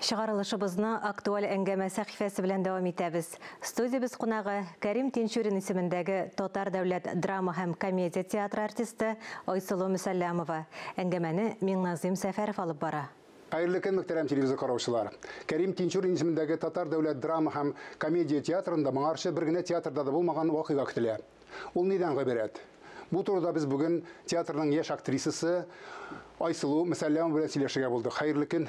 Шығарылышыбызны актуаль әңгәмә сәхифәсе белән дәвам итәбез. Студиябыз кунагы Кәрим Тинчурин исемендәге Татар дәүләт драма һәм комедия театры артисты Айсылу Мөсәлләмова. Әңгәмәне Миңназим Сәфәров алып бара. Хайырлы көн, мөхтәрәм телевизор караучылар. Кәрим Тинчурин исемендәге Татар дәүләт драма һәм комедия театрында моңарчы бер генә театрда да булмаган вакыйга көтелә. Ул нидән гыйбарәт? Бу турыда без бүген театрның яшь актрисасы Айсылу Мөсәлләмова белән сөйләшергә булдык. Хайырлы көн,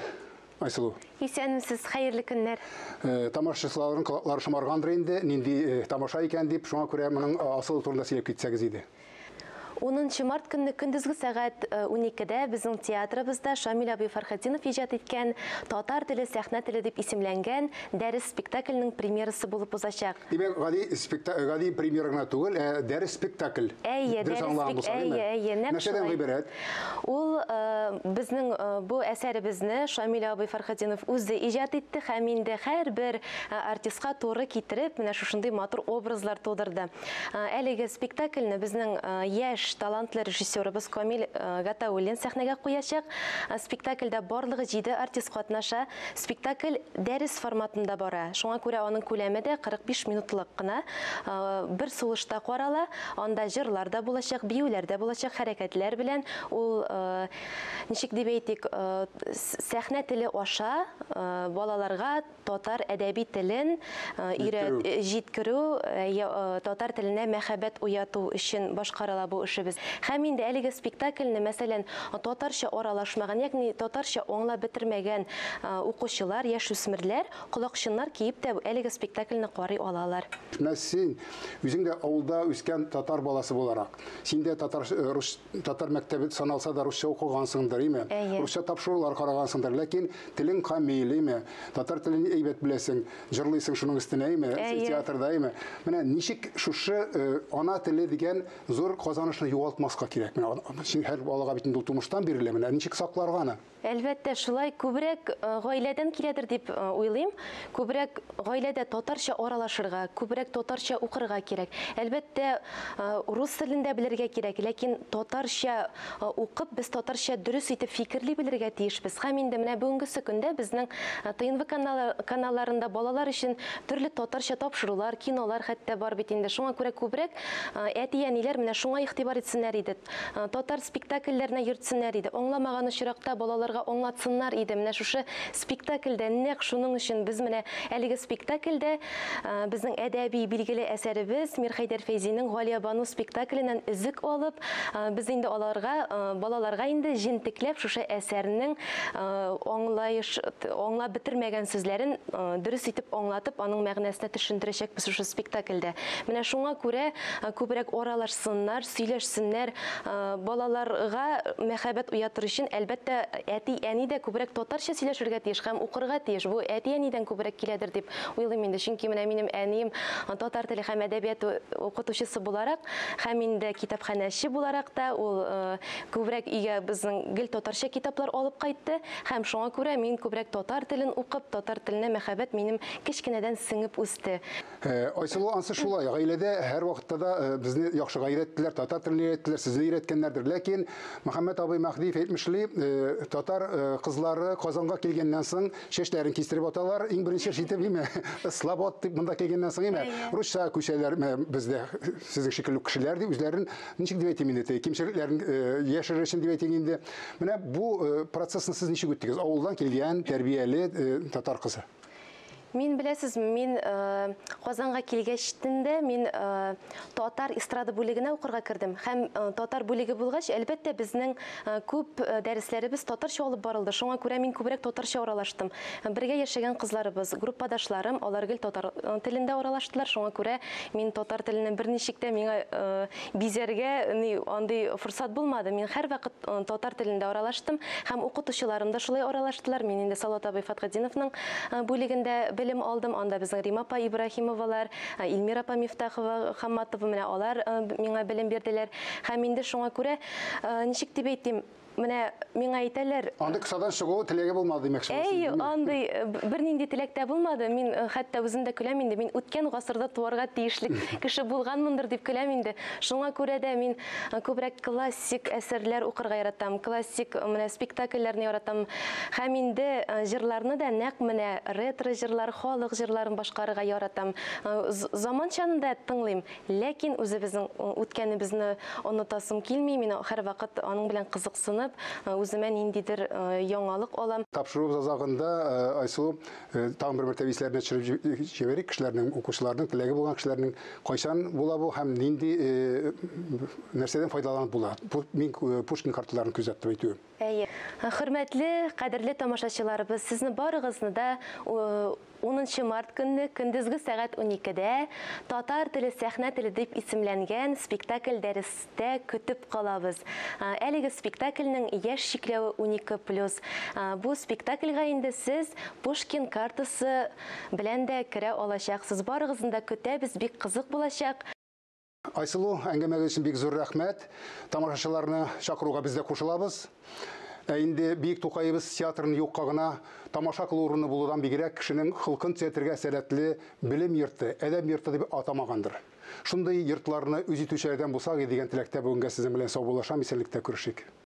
Айсылу. Исәнмесез, хайырлы көннәр. Тамашачыларның колаклары шомаргандыр инде, нинди тамаша икән дип, шуңа күрә моның асыл турында сөйләп китсәгез иде. 10 март көнне көндезге сәгать 12-дә безнең театрыбызда Шамил абый Фәрхетдинов иҗат иткән Татар теле, сәхнә теле дип исемләнгән дәрес спектакльнең премьерасы булып узачак. Димәк, гади премьера гына түгел, дәрес спектакль. Нәрсәдән гыйбарәт? Ул безнең бу әсәребезне Шамил абый Фәрхетдинов үзе иҗат итте һәм инде һәрбер артистка туры китереп, менә шушындый матур образлар тудырды. Әлеге спектакльне безнең яшь талантлы режиссерыбыз Камил Гатауллин сәхнәгә куячак. Спектакльдә барлыгы 7 артист катнаша. Спектакль дәрес форматында бара. Шуңа күрә аның күләме дә 45 минутлык кына. Бер сулышта карала. Анда җырлар да булачак, биюләр дә булачак, хәрәкәтләр белән. Ул ничек дип әйтик, сәхнә теле аша балаларга татар әдәби телен җиткерү, татар теленә мәхәббәт уяту өчен башкарыла бу эш. Һәм инде әлеге спектакльне, мәсәлән, татарча аралашмаган, ягъни татарча аңлап бетермәгән укучылар, яшүсмерләр, колакчыннар киеп тә әлеге спектакльне карый алалар. Син үзең дә авылда үскән татар баласы буларак, син дә татар мәктәбе саналса да русча укыгансыңдыр, име? Русча тапшырулар карагансыңдыр, ләкин телең камил, име? Татар телен әйбәт беләсең, җырлыйсың шуның өстенә, име? Театрда, име? Менә ничек шушы ана теле дигән зур казанышны югалтмаска кирәк. Һәр балага бит инде тумыштан бирелә, менә ничек сакларга аны? Әлбәттә, шулай күбрәк гаиләдән киләдер дип уйлыйм. Күбрәк гаиләдә татарча аралашырга, күбрәк татарча укырга кирәк. Әлбәттә, рус телендә белергә кирәк, ләкин татарча укып, без татарча дөрес итеп фикерли белергә тиешбез. Һәм инде менә бүгенге көндә безнең ТНВ каналларында балалар өчен төрле татарча тапшырулар, кинолар хәтта бар бит инде. Шуңа күрә күбрәк әти-әниләр менә шуңа игътибар итсеннәр иде. Татар спектакльләренә йөртсеннәр иде. Аңламаган очракта балаларга аңлатсыннар иде. Менә шушы спектакльдә нәкъ шуның өчен без менә әлеге спектакльдә безнең әдәби билгеле әсәребез Мирхәйдәр Фәйзинең Галия Бану спектакленнән үзек алып, без инде балаларга инде җентекләп шушы әсәрнең аңлап бетермәгән сүзләрен дөрес итеп аңлатып, аның мәгънәсенә төшендерәчәкбез шушы спектакльдә. Менә шуңа күрә күбрәк аралашсыннар, сөйләшсеннәр, балаларга мәхәббәт уятыр өчен әлбәттә әти-әни дә күбрәк татарча сөйләшергә тиеш һәм укырга тиеш. Бу әти-әнидән күбрәк киләдер дип уйлыйм инде. Чөнки менә минем әнием татар теле һәм әдәбият укытучысы буларак, һәм инде китапханәче буларак та ул күбрәк өйгә безнең гел татарча китаплар алып кайтты һәм шуңа күрә мин күбрәк татар телен укып, татар теленә мәхәббәт минем кечкенәдән сеңеп үсте. Айсылу, ансы шулай. Гаиләдә һәр вакытта да безне яхшы гайрәттеләр, татар телен өйрәттеләр, сезне өйрәткәннәрдер. Ләкин Мөхәммәд абый Мәхдиев әйтмешли, татар кызлары Казанга килгәннән соң чәчләрен кистереп аталар. Иң беренче җитеп, име, слабот дип монда килгәннән соң, име, русча күчәләр бездә сезнең шикелле кешеләр дип үзләрен ничек дип әйтим инде, кимчелекләрен яшерер өчен дип әйтим инде. Менә бу процессны сез ничек үттегез? Авылдан килгән тәрбияле татар кызы. Мин беләсез, мин Казанга килгәчтендә мин татар эстрада бүлегенә укырга кирдем. Һәм татар бүлеге булгач, әлбәттә безнең күп дәресләребез татарча алып барылды. Шуңа күрә мин күбрәк татарча аралаштым. Бергә яшәгән кызларыбыз, группадашларым, алар гел татар телендә аралаштылар. Шуңа күрә мин татар теленнән берничек тә миңа бизәргә андый форсат булмады. Мин һәрвакыт татар телендә аралаштым һәм укытучыларым да шулай аралаштылар. Мин инде Салават абый Фәтхетдиновның бүлегендә белем алдым. Анда безнең Рима апа Ибраһимовалар, Илмира апа Мифтахова, Хамматова, менә алар миңа белем бирделәр. Һәм инде шуңа күрә ничек дип әйтим, менә миңа әйтәләр, Анда кысадан чыгу теләге булмады демәкче. әй, андый бернинди теләктә булмады. Мин хәтта үземдә көләм инде. Мин үткән гасырда туарга тиешлек кеше булганмындыр дип көләм инде. Шуңа күрә дә мин күбрәк классик әсәрләр укырга яратам. Классик менә спектакльләрне яратам. Һәм инде җырларны да нәкъ менә ретро җырлар, халык җырларын башкарырга яратам. Заманчаны да тыңлыйм, ләкин үзебезнең үткәнебезне онытасым килми. Мин һәр вакыт аның белән кызыксынып, үземә ниндидер яңалык алам. Тапшыру зазагында Айсылу тагын бер мәртәбә исләренә төшереп җибәрик кешеләрнең, укучыларның теләге булган кешеләрнең кайчан була бу һәм нинди нәрсәдән файдаланып була. Мин Пушкин карталарын күзәтеп әйтү. Әйе. Хөрмәтле, кадерле тамашачыларыбыз, сезне барыгызны да 10 март көнне көндезге сәгать 12-дә татар теле, сәхнә теле дип исемләнгән спектакль дәрестә көтеп калабыз. Әлеге спектакльнең яшь чикләве 12+. Бу спектакльгә инде сез Пушкин картасы белән дә керә алачаксыз. Барыгызны да көтәбез, бик кызык булачак. Айсылу, әңгәмәгез өчен бик зур рәхмәт. Тамашачыларны чакыруга без дә кушылабыз. Инде Биек Тукайыбыз театрын юкка гына тамаша кылу урыны булудан бигрәк кешенең хылкын театрга сәләтле билем йорты, әдәб йорты дип атамагандыр. Шундый йортларны үз итүчеләрдән булсак дигән теләктә бүгенгә сезнең белән саубуллашам, исәнлектә күрешик.